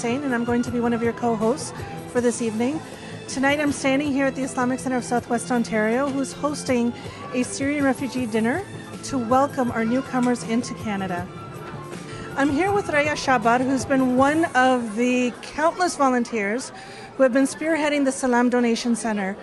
Hussein, and I'm going to be one of your co-hosts for this evening. Tonight I'm standing here at the Islamic Center of Southwest Ontario, who's hosting a Syrian refugee dinner to welcome our newcomers into Canada. I'm here with Raya Shabar, who's been one of the countless volunteers who have been spearheading the Salam Donation Center.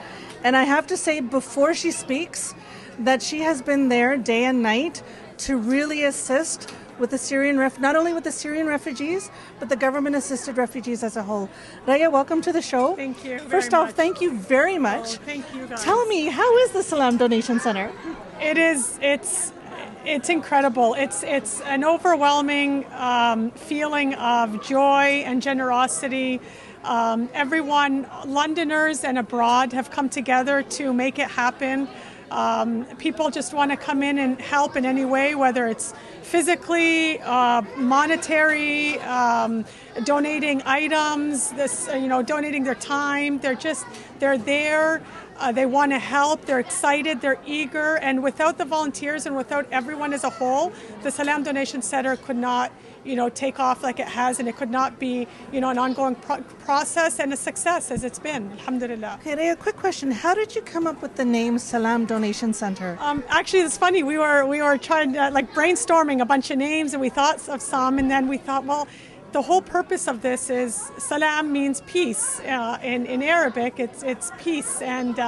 And I have to say, before she speaks, that she has been there day and night to really assist with the Syrian not only with the Syrian refugees, but the government-assisted refugees as a whole. Raya, welcome to the show. Thank you. First off, thank you very much. Oh, thank you, guys. Tell me, how is the Salam Donation Center? It's incredible. It's an overwhelming feeling of joy and generosity. Everyone, Londoners and abroad, have come together to make it happen. People just want to come in and help in any way, whether it's physically, monetary, donating items, donating their time. They're there. They want to help. They're excited. They're eager. And without the volunteers and without everyone as a whole, the Salam Donation Center could not, take off like it has, and it could not be, an ongoing process and a success as it's been. Alhamdulillah. Okay, Raya, a quick question. How did you come up with the name Salam Donation Center? Actually, it's funny. We were trying to, brainstorming a bunch of names, and we thought of some, and then we thought, well, the whole purpose of this is salam means peace. In Arabic, it's peace, and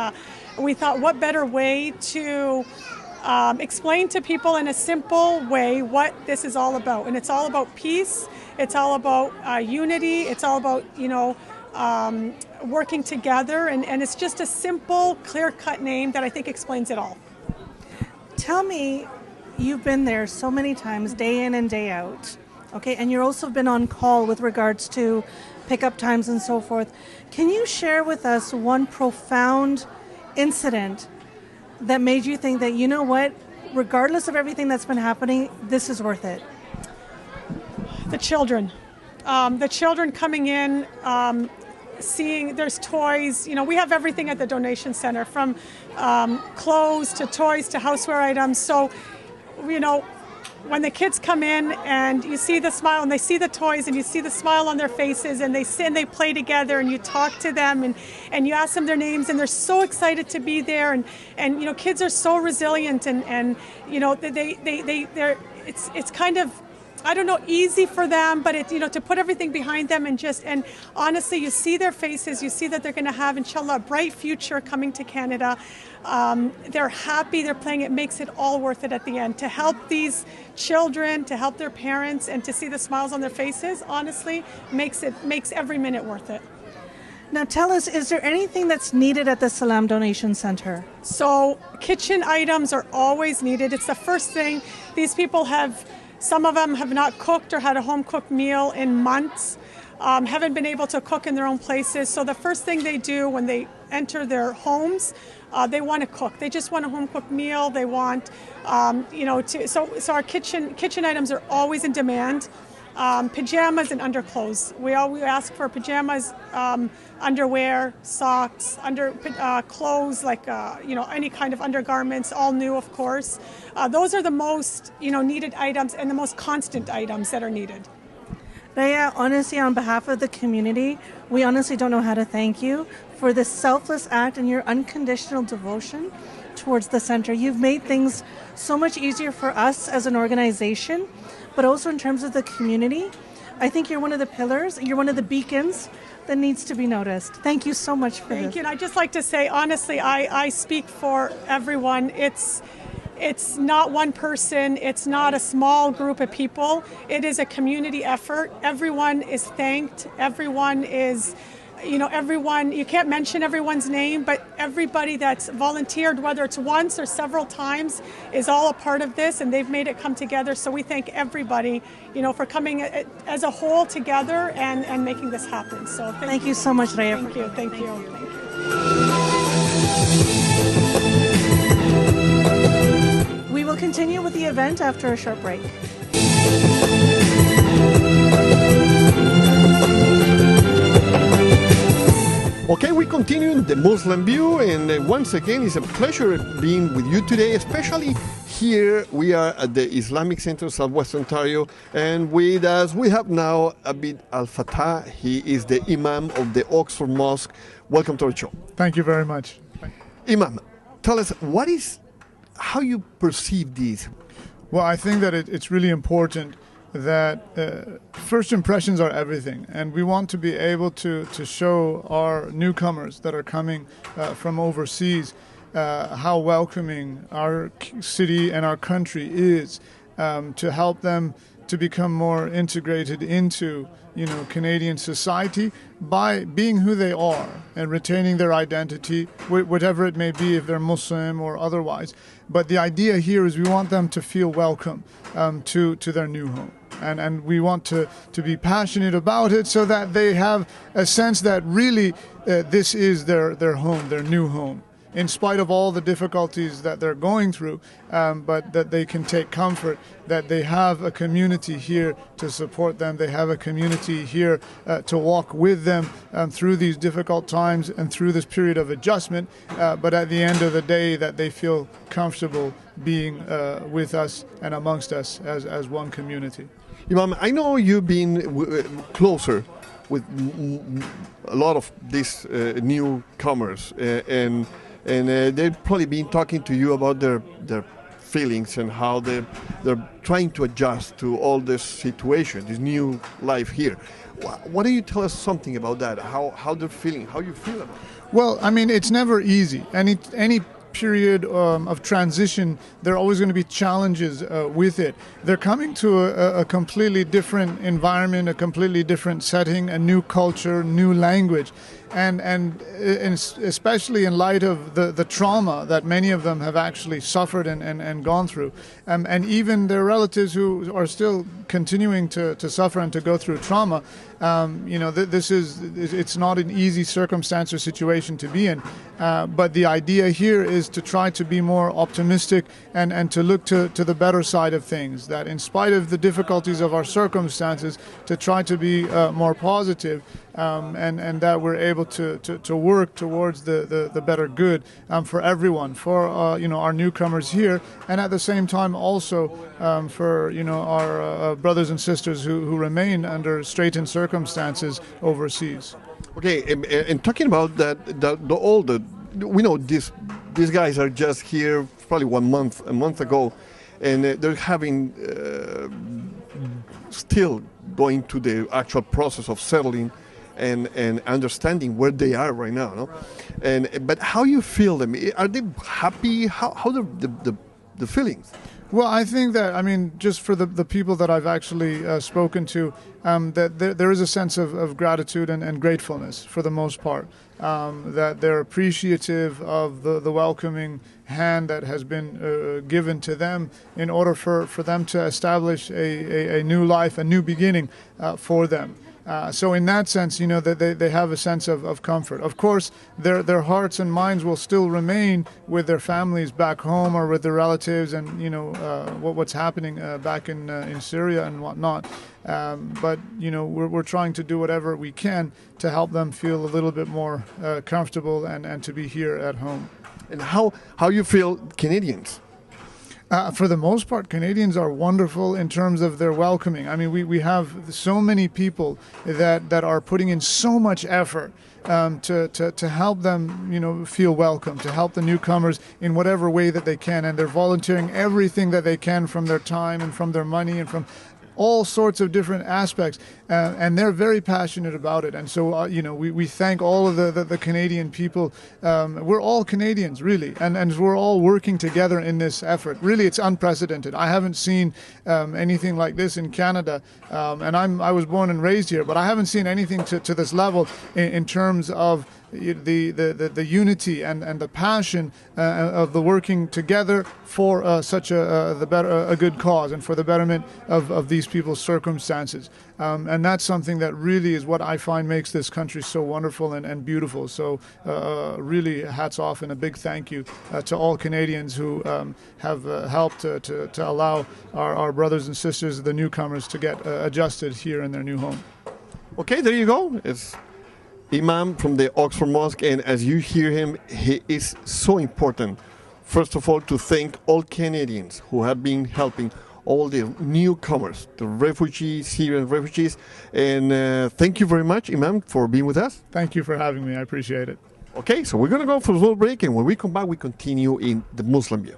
we thought, what better way to explain to people in a simple way what this is all about. And it's all about peace. It's all about unity. It's all about working together, and it's just a simple, clear-cut name that I think explains it all. Tell me, you've been there so many times, day in and day out. Okay, and you've also been on call with regards to pickup times and so forth. Can you share with us one profound incident that made you think that, you know what, regardless of everything that's been happening, this is worth it? The children. The children coming in, seeing there's toys. We have everything at the donation center, from clothes to toys to houseware items. So, when the kids come in and you see the smile and they see the toys and you see the smile on their faces, and they sit and they play together, and you talk to them and you ask them their names, and they're so excited to be there, and kids are so resilient, and it's kind of, I don't know, easy for them, but to put everything behind them, and honestly, you see their faces, you see that they're going to have, inshallah, a bright future coming to Canada. They're happy, they're playing. It makes it all worth it at the end. To help these children, to help their parents, and to see the smiles on their faces, honestly, makes every minute worth it. Now tell us, is there anything that's needed at the Salam Donation Center? So kitchen items are always needed. It's the first thing. These people some of them have not cooked or had a home-cooked meal in months, haven't been able to cook in their own places. So the first thing they do when they enter their homes, they want to cook. They just want a home-cooked meal. They want, so our kitchen items are always in demand. Pajamas and underclothes. We ask for pajamas, underwear, socks, clothes, any kind of undergarments, all new, of course. Those are the most, needed items and the most constant items that are needed. Raya, honestly, on behalf of the community, we honestly don't know how to thank you for this selfless act and your unconditional devotion towards the center. You've made things so much easier for us as an organization, but also in terms of the community. I think you're one of the pillars, you're one of the beacons that needs to be noticed. Thank you so much for this. Thank you. And I'd just like to say, honestly, I speak for everyone. It's not one person. It's not a small group of people. It is a community effort. Everyone is thanked. Everyone is, everyone, you can't mention everyone's name, but everybody that's volunteered, whether it's once or several times, is all a part of this, and they've made it come together. So we thank everybody, for coming as a whole together and making this happen. So thank you so much, Raya. Thank you. Thank you. We will continue with the event after a short break. Okay, we continue in the Muslim View, and once again, it's a pleasure being with you today, especially here we are at the Islamic Center of Southwest Ontario, and with us we have now Abid Al-Fatah. He is the Imam of the Oxford Mosque. Welcome to our show. Thank you very much. Imam, tell us how you perceive this. Well, I think that it's really important that first impressions are everything, and we want to be able to show our newcomers that are coming from overseas how welcoming our city and our country is, to help them to become more integrated into Canadian society by being who they are and retaining their identity, whatever it may be, if they're Muslim or otherwise. But the idea here is we want them to feel welcome to their new home. And we want to be passionate about it so that they have a sense that really this is their home, their new home, in spite of all the difficulties that they're going through, but that they can take comfort that they have a community here to support them. They have a community here to walk with them through these difficult times and through this period of adjustment, but at the end of the day that they feel comfortable being with us and amongst us as one community. Imam, I know you've been closer with a lot of these newcomers, and they've probably been talking to you about their feelings and how they're trying to adjust to all this situation, this new life here. Why don't you tell us something about that? How they're feeling, how you feel about it? Well, I mean, it's never easy. Any period of transition, there are always going to be challenges with it. They're coming to a completely different environment, a completely different setting, a new culture, new language. And especially in light of the trauma that many of them have actually suffered and gone through. And even their relatives who are still continuing to suffer and to go through trauma, it's not an easy circumstance or situation to be in. But the idea here is to try to be more optimistic and to look to the better side of things, that in spite of the difficulties of our circumstances, to try to be more positive, and that we're able to work towards the better good for everyone, for our newcomers here, and at the same time also for our brothers and sisters who remain under straitened circumstances overseas. Okay, and talking about that, we know these guys are just here probably a month ago, and they're having still going to the actual process of settling and understanding where they are right now, no? But how you feel them? Are they happy? How the feelings? Well, I think that, just for the people that I've actually spoken to, that there is a sense of gratitude and gratefulness for the most part, that they're appreciative of the welcoming hand that has been given to them in order for them to establish a new life, a new beginning for them. So in that sense, that they have a sense of comfort. Of course, their hearts and minds will still remain with their families back home or with their relatives and, what's happening back in Syria and whatnot. But, we're trying to do whatever we can to help them feel a little bit more comfortable and to be here at home. And how you feel Canadians? For the most part, Canadians are wonderful in terms of their welcoming. We have so many people that are putting in so much effort to help them, feel welcome, to help the newcomers in whatever way that they can. And they're volunteering everything that they can from their time and from their money and from all sorts of different aspects, and they're very passionate about it. And so, we thank all of the Canadian people. We're all Canadians, really, and we're all working together in this effort. Really, it's unprecedented. I haven't seen anything like this in Canada, and I was born and raised here, but I haven't seen anything to this level in terms of the unity and the passion of the working together for such a good cause and for the betterment of these people's circumstances. And that's something that really is what I find makes this country so wonderful and beautiful. So really hats off and a big thank you to all Canadians who have helped to allow our brothers and sisters, the newcomers, to get adjusted here in their new home. Okay, there you go. It's Imam from the Oxford Mosque, and as you hear him, he is so important first of all, to thank all Canadians who have been helping all the newcomers, the refugees, Syrian refugees. And thank you very much, Imam, for being with us. Thank you for having me. I appreciate it. Okay, so we're going to go for a little break, and when we come back, we continue in the Muslim view.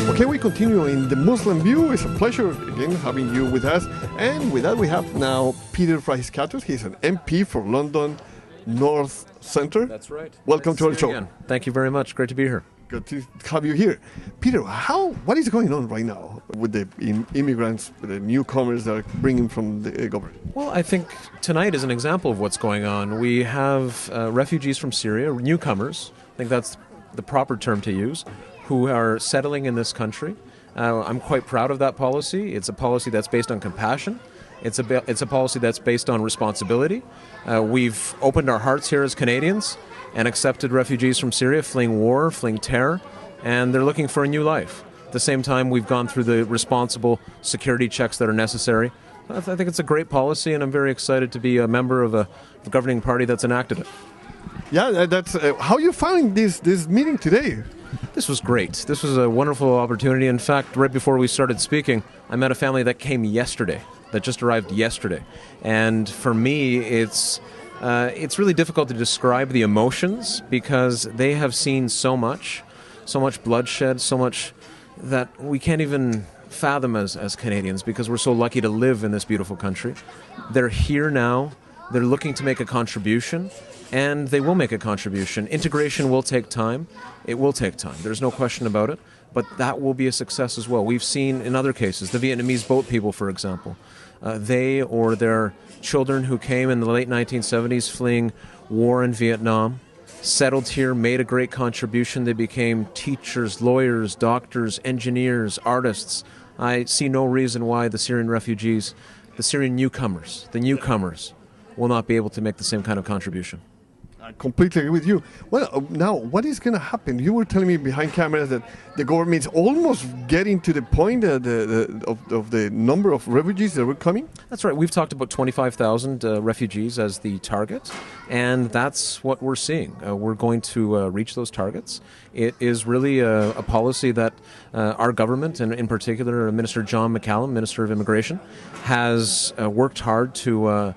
Okay, we continue in the Muslim view. It's a pleasure again having you with us. And with that, we have now Peter Frahiskatos. He's an MP for London North Centre. That's right. Welcome nice to our see show. you again. Thank you very much. Great to be here. Good to have you here. Peter, what is going on right now with the immigrants, with the newcomers that are bringing from the government? Well, I think tonight is an example of what's going on. We have refugees from Syria, newcomers, I think that's the proper term to use, who are settling in this country. I'm quite proud of that policy. It's a policy that's based on compassion. It's a policy that's based on responsibility. We've opened our hearts here as Canadians and accepted refugees from Syria fleeing war, fleeing terror, and they're looking for a new life. At the same time, we've gone through the responsible security checks that are necessary. I think it's a great policy, and I'm very excited to be a member of a governing party that's enacted it. Yeah, that's how you found this meeting today. This was great. This was a wonderful opportunity. In fact, right before we started speaking, I met a family that came yesterday, that just arrived yesterday. And for me, it's really difficult to describe the emotions because they have seen so much bloodshed, so much that we can't even fathom as Canadians because we're so lucky to live in this beautiful country. They're here now. They're looking to make a contribution, and they will make a contribution. Integration will take time. It will take time. There's no question about it, but that will be a success as well. We've seen in other cases, the Vietnamese boat people, for example, they or their children who came in the late 1970s fleeing war in Vietnam, settled here, made a great contribution. They became teachers, lawyers, doctors, engineers, artists. I see no reason why the Syrian refugees, the Syrian newcomers, will not be able to make the same kind of contribution. I completely agree with you. Well, now, what is going to happen? You were telling me behind cameras that the government's almost getting to the point of the number of refugees that were coming? That's right. We've talked about 25,000 refugees as the target, and that's what we're seeing. We're going to reach those targets. It is really a policy that our government, and in particular Minister John McCallum, Minister of Immigration, has worked hard to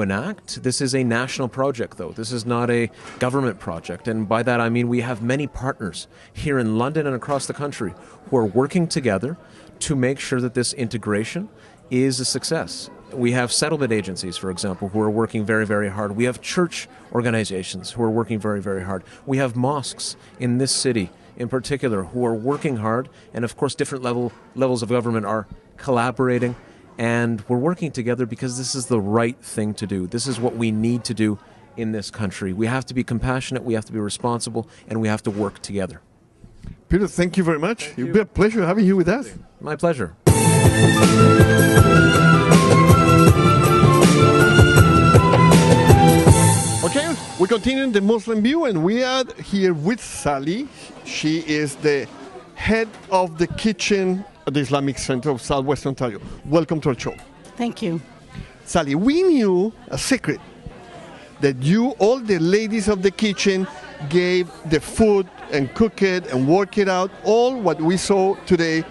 enact. This is a national project, though. This is not a government project. And by that I mean we have many partners here in London and across the country who are working together to make sure that this integration is a success. We have settlement agencies, for example, who are working very, very hard. We have church organizations who are working very, very hard. We have mosques in this city in particular who are working hard. And of course, different levels of government are collaborating. And we're working together because this is the right thing to do. This is what we need to do in this country. We have to be compassionate, we have to be responsible, and we have to work together. Peter, thank you very much. It's been a pleasure having you with us. My pleasure. Okay, we continue in the Muslim view, and we are here with Sally. She is the head of the kitchen at the Islamic Center of Southwest Ontario. Welcome to our show. Thank you. Sally, we knew a secret that all the ladies of the kitchen, gave the food and cook it and work it out, all what we saw today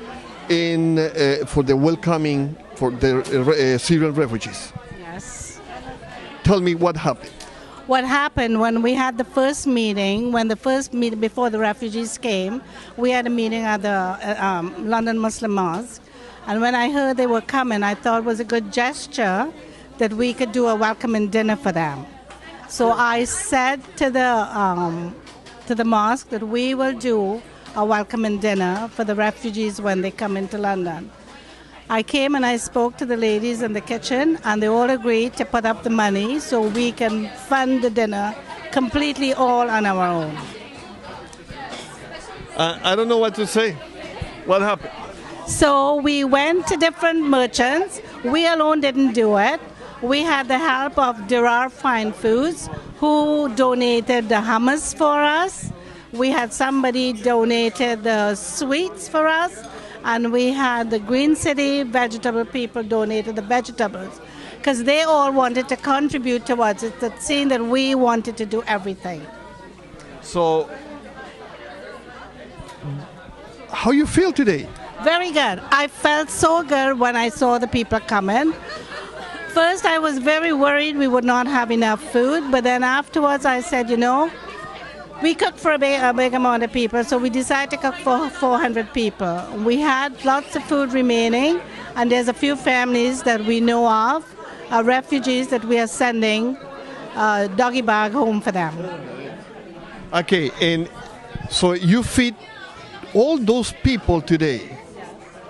for the welcoming for the Syrian refugees. Yes. Tell me what happened. What happened when we had the first meeting, before the refugees came, we had a meeting at the London Muslim Mosque. And when I heard they were coming, I thought it was a good gesture that we could do a welcoming dinner for them. So I said to the mosque that we will do a welcoming dinner for the refugees when they come into London. I came and I spoke to the ladies in the kitchen, and they all agreed to put up the money so we can fund the dinner completely all on our own. I don't know what to say. What happened? So we went to different merchants. We alone didn't do it. We had the help of Dirar Fine Foods, who donated the hummus for us. We had somebody donated the sweets for us, and we had the Green City vegetable people donated the vegetables, because they all wanted to contribute towards it, that seeing that we wanted to do everything. So, how you feel today? Very good. I felt so good when I saw the people coming. First, I was very worried we would not have enough food, but then afterwards I said, we cook for a big amount of people, so we decided to cook for 400 people. We had lots of food remaining, and there's a few families that we know of, refugees that we are sending a doggy bag home for them. Okay, and so you feed all those people today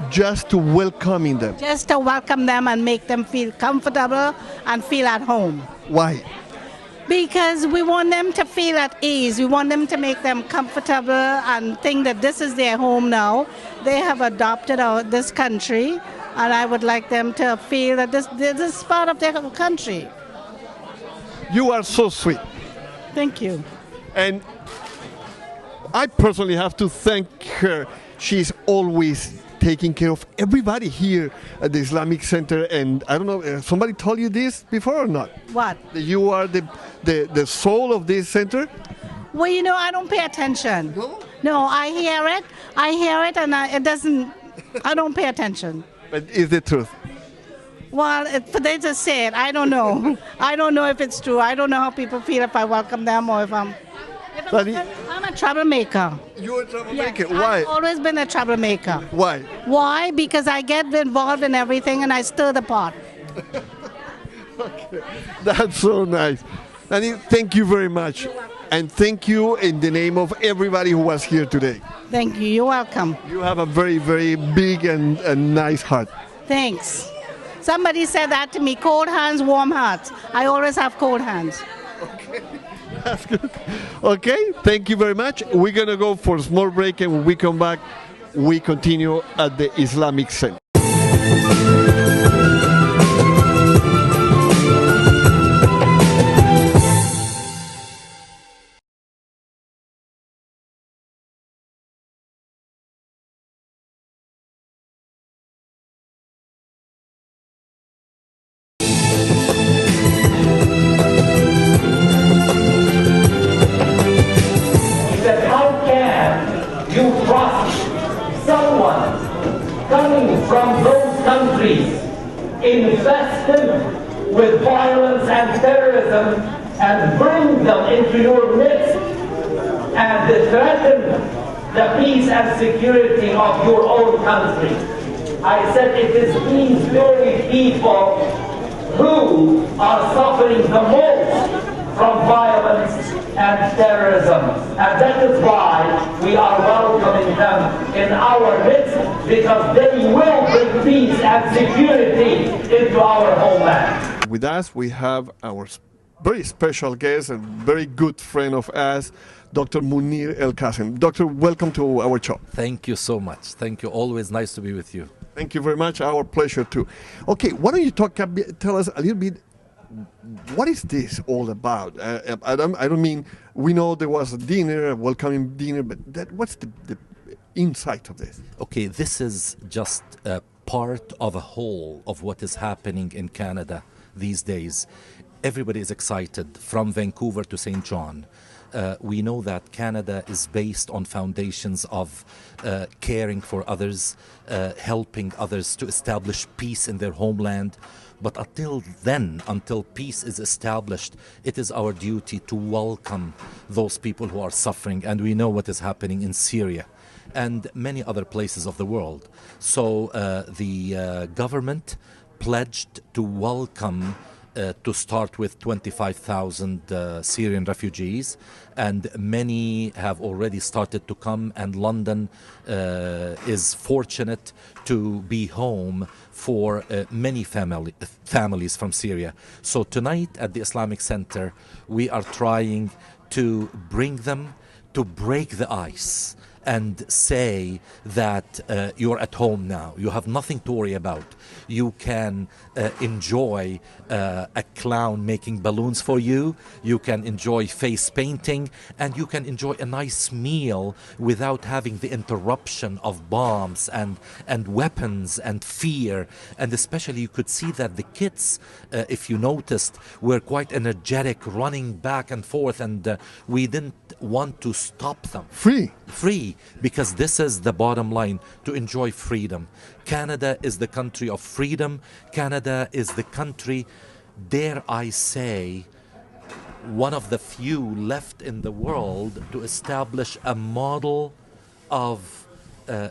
just to welcoming them. Just to welcome them and make them feel comfortable and feel at home. Why? Because we want them to feel at ease. We want them to make them comfortable and think that this is their home now. They have adopted this country, and I would like them to feel that this is part of their country. You are so sweet. Thank you. And I personally have to thank her. She's always taking care of everybody here at the Islamic Center. And I don't know, somebody told you this before or not? What? That you are the soul of this center? Well, I don't pay attention. No? No, I hear it, and I don't pay attention. But is the truth? Well, they just say it. I don't know. I don't know if it's true. I don't know how people feel if I welcome them or if I'm a troublemaker. You're a troublemaker. Yes, Why? I've always been a troublemaker. Why? Why? Because I get involved in everything and I stir the pot. Okay. That's so nice. Nani, thank you very much. And thank you in the name of everybody who was here today. Thank you. You're welcome. You have a very, very big and nice heart. Thanks. Somebody said that to me, cold hands, warm hearts. I always have cold hands. Okay, that's good. Okay, thank you very much. We're going to go for a small break, and when we come back, we continue at the Islamic Center. From those countries infested with violence and terrorism and bring them into your midst and threaten the peace and security of your own country. I said it is these very people who are suffering the most from violence and terrorism. And that is why we are welcoming them in our midst, because they will bring peace and security into our homeland. With us, we have our very special guest and very good friend of us, Dr. Munir El Qasim. Doctor, welcome to our show. Thank you so much. Thank you. Always nice to be with you. Thank you very much. Our pleasure too. Okay, why don't you tell us a little bit, what is this all about? I don't mean, we know there was a dinner, a welcoming dinner, but what's the insight of this? Okay, this is just a part of a whole of what is happening in Canada these days. Everybody is excited from Vancouver to St. John. We know that Canada is based on foundations of caring for others, helping others to establish peace in their homeland. But until then, until peace is established, it is our duty to welcome those people who are suffering. And we know what is happening in Syria and many other places of the world. So the government pledged to welcome to start with 25,000 Syrian refugees, and many have already started to come, and London is fortunate to be home for many families from Syria. So tonight at the Islamic Center, we are trying to bring them, to break the ice, and say that you're at home now. You have nothing to worry about. You can enjoy a clown making balloons for you. You can enjoy face painting, and you can enjoy a nice meal without having the interruption of bombs and weapons and fear. And especially you could see that the kids, if you noticed, were quite energetic, running back and forth, and we didn't want to stop them. Free, because this is the bottom line, to enjoy freedom. Canada is the country of freedom. Canada is the country, dare I say, one of the few left in the world to establish a model of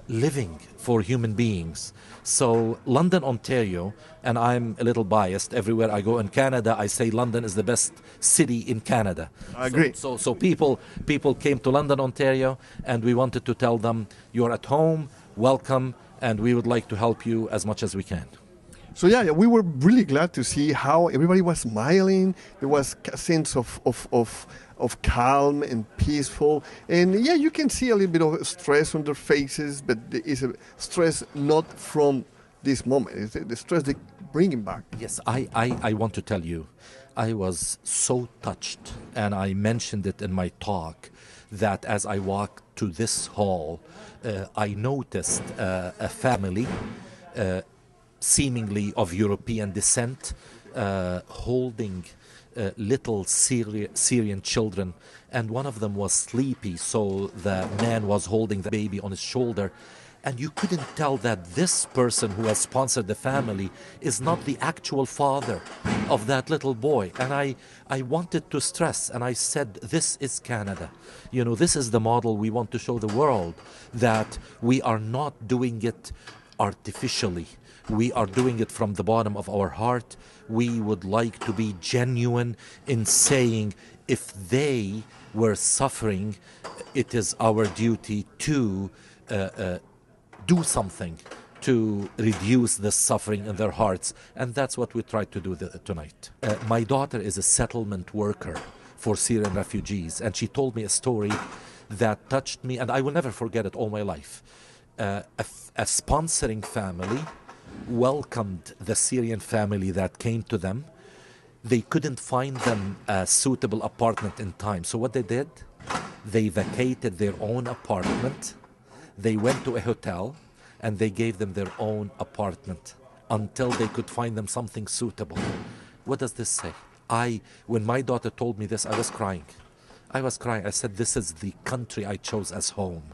living for human beings. So London, Ontario, and I'm a little biased, everywhere I go in Canada, I say London is the best city in Canada. I agree. So people came to London, Ontario, and we wanted to tell them, you're at home, welcome, and we would like to help you as much as we can. So yeah, we were really glad to see how everybody was smiling. There was a sense of calm and peaceful. And yeah, you can see a little bit of stress on their faces, but it's a stress not from this moment. It's the stress they bring him back. Yes, I want to tell you, I was so touched, and I mentioned it in my talk, that as I walked to this hall, I noticed a family seemingly of European descent, holding little Syrian children, and one of them was sleepy, so the man was holding the baby on his shoulder, and you couldn't tell that this person who has sponsored the family is not the actual father of that little boy. And I wanted to stress, and I said, this is Canada. You know, this is the model we want to show the world, that we are not doing it artificially. We are doing it from the bottom of our heart. We would like to be genuine in saying, if they were suffering, it is our duty to do something to reduce the suffering in their hearts. And that's what we tried to do tonight. My daughter is a settlement worker for Syrian refugees, and she told me a story that touched me, and I will never forget it all my life. A sponsoring family welcomed the Syrian family that came to them. They couldn't find them a suitable apartment in time. So what they did, they vacated their own apartment. They went to a hotel and they gave them their own apartment until they could find them something suitable. What does this say? When my daughter told me this, I was crying. I said, this is the country I chose as home.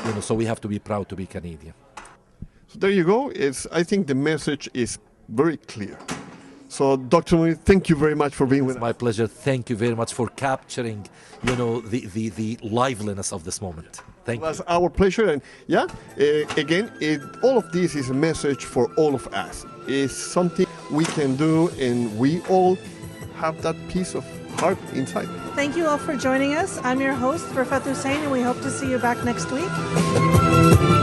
You know, so we have to be proud to be Canadian. So there you go. I think the message is very clear. So, Dr. Mooney, thank you very much for being with us. My pleasure. Thank you very much for capturing, you know, the liveliness of this moment. Thank you. It was our pleasure. And yeah, again, all of this is a message for all of us. It's something we can do, and we all have that piece of heart inside. Thank you all for joining us. I'm your host, Rafat Hussein, and we hope to see you back next week.